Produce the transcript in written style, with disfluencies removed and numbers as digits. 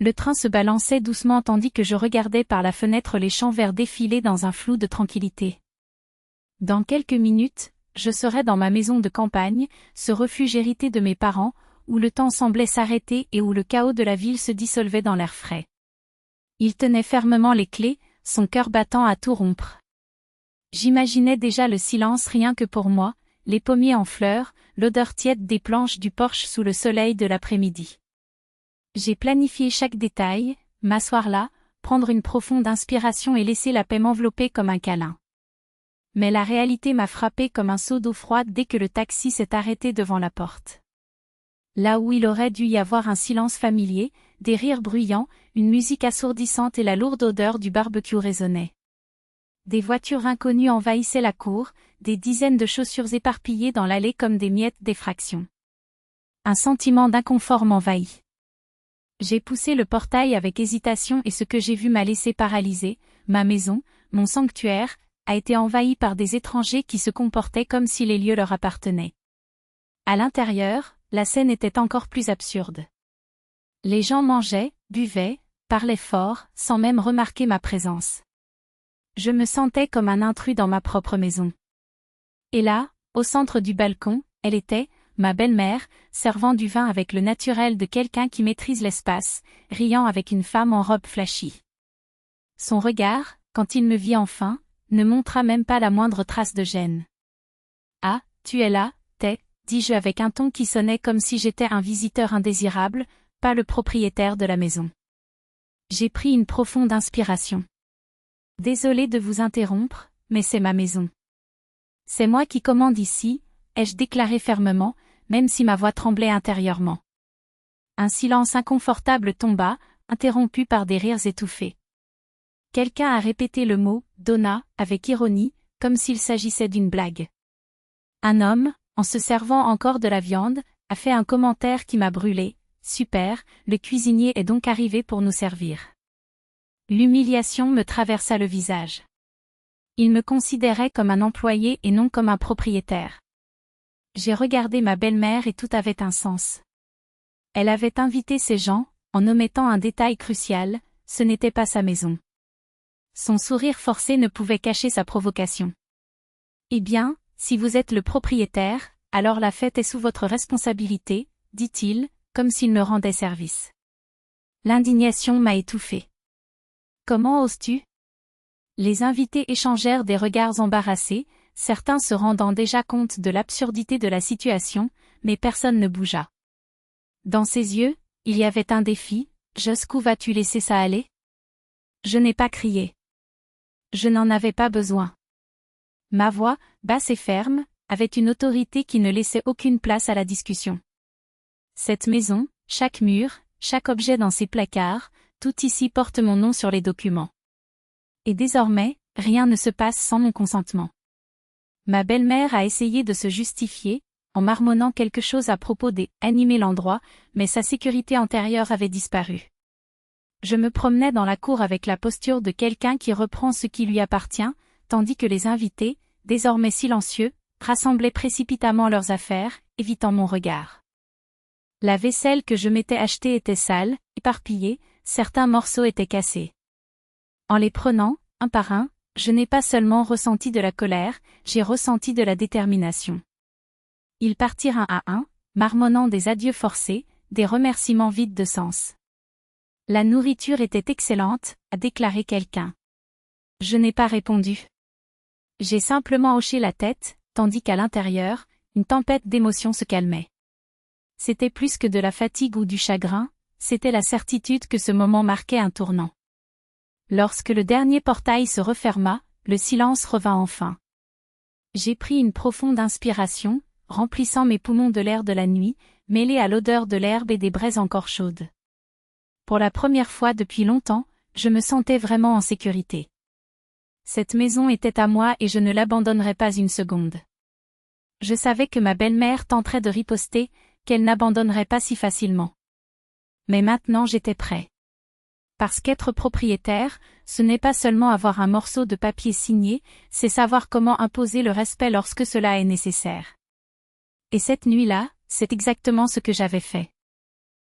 Le train se balançait doucement tandis que je regardais par la fenêtre les champs verts défiler dans un flou de tranquillité. Dans quelques minutes, je serais dans ma maison de campagne, ce refuge hérité de mes parents, où le temps semblait s'arrêter et où le chaos de la ville se dissolvait dans l'air frais. Il tenait fermement les clés, son cœur battant à tout rompre. J'imaginais déjà le silence rien que pour moi, les pommiers en fleurs, l'odeur tiède des planches du porche sous le soleil de l'après-midi. J'ai planifié chaque détail, m'asseoir là, prendre une profonde inspiration et laisser la paix m'envelopper comme un câlin. Mais la réalité m'a frappé comme un seau d'eau froide dès que le taxi s'est arrêté devant la porte. Là où il aurait dû y avoir un silence familier, des rires bruyants, une musique assourdissante et la lourde odeur du barbecue résonnait. Des voitures inconnues envahissaient la cour, des dizaines de chaussures éparpillées dans l'allée comme des miettes d'effraction. Un sentiment d'inconfort m'envahit. J'ai poussé le portail avec hésitation et ce que j'ai vu m'a laissé paralysé. Ma maison, mon sanctuaire, a été envahi par des étrangers qui se comportaient comme si les lieux leur appartenaient. À l'intérieur, la scène était encore plus absurde. Les gens mangeaient, buvaient, parlaient fort, sans même remarquer ma présence. Je me sentais comme un intrus dans ma propre maison. Et là, au centre du balcon, elle était, ma belle-mère, servant du vin avec le naturel de quelqu'un qui maîtrise l'espace, riant avec une femme en robe flashy. Son regard, quand il me vit enfin, ne montra même pas la moindre trace de gêne. « Ah, tu es là, dis-je avec un ton qui sonnait comme si j'étais un visiteur indésirable, pas le propriétaire de la maison. J'ai pris une profonde inspiration. Désolée de vous interrompre, mais c'est ma maison. C'est moi qui commande ici, ai-je déclaré fermement, même si ma voix tremblait intérieurement. Un silence inconfortable tomba, interrompu par des rires étouffés. Quelqu'un a répété le mot « Donna » avec ironie, comme s'il s'agissait d'une blague. Un homme, en se servant encore de la viande, a fait un commentaire qui m'a brûlé. « Super, le cuisinier est donc arrivé pour nous servir. » L'humiliation me traversa le visage. Il me considérait comme un employé et non comme un propriétaire. J'ai regardé ma belle-mère et tout avait un sens. Elle avait invité ces gens, en omettant un détail crucial, ce n'était pas sa maison. Son sourire forcé ne pouvait cacher sa provocation. « Eh bien, si vous êtes le propriétaire, alors la fête est sous votre responsabilité, dit-il, comme s'il me rendait service. » L'indignation m'a étouffée. « Comment oses-tu » Les invités échangèrent des regards embarrassés, certains se rendant déjà compte de l'absurdité de la situation, mais personne ne bougea. Dans ses yeux, il y avait un défi. « Jusqu'où vas-tu laisser ça aller ?» Je n'ai pas crié. Je n'en avais pas besoin. Ma voix, basse et ferme, avait une autorité qui ne laissait aucune place à la discussion. Cette maison, chaque mur, chaque objet dans ses placards, tout ici porte mon nom sur les documents. Et désormais, rien ne se passe sans mon consentement. Ma belle-mère a essayé de se justifier, en marmonnant quelque chose à propos des « animer l'endroit », mais sa sécurité antérieure avait disparu. Je me promenais dans la cour avec la posture de quelqu'un qui reprend ce qui lui appartient, tandis que les invités, désormais silencieux, rassemblaient précipitamment leurs affaires, évitant mon regard. La vaisselle que je m'étais achetée était sale, éparpillée, certains morceaux étaient cassés. En les prenant, un par un, je n'ai pas seulement ressenti de la colère, j'ai ressenti de la détermination. Ils partirent un à un, marmonnant des adieux forcés, des remerciements vides de sens. La nourriture était excellente, a déclaré quelqu'un. Je n'ai pas répondu. J'ai simplement hoché la tête, tandis qu'à l'intérieur, une tempête d'émotions se calmait. C'était plus que de la fatigue ou du chagrin, c'était la certitude que ce moment marquait un tournant. Lorsque le dernier portail se referma, le silence revint enfin. J'ai pris une profonde inspiration, remplissant mes poumons de l'air de la nuit, mêlé à l'odeur de l'herbe et des braises encore chaudes. Pour la première fois depuis longtemps, je me sentais vraiment en sécurité. Cette maison était à moi et je ne l'abandonnerais pas une seconde. Je savais que ma belle-mère tenterait de riposter, qu'elle n'abandonnerait pas si facilement. Mais maintenant j'étais prêt. Parce qu'être propriétaire, ce n'est pas seulement avoir un morceau de papier signé, c'est savoir comment imposer le respect lorsque cela est nécessaire. Et cette nuit-là, c'est exactement ce que j'avais fait.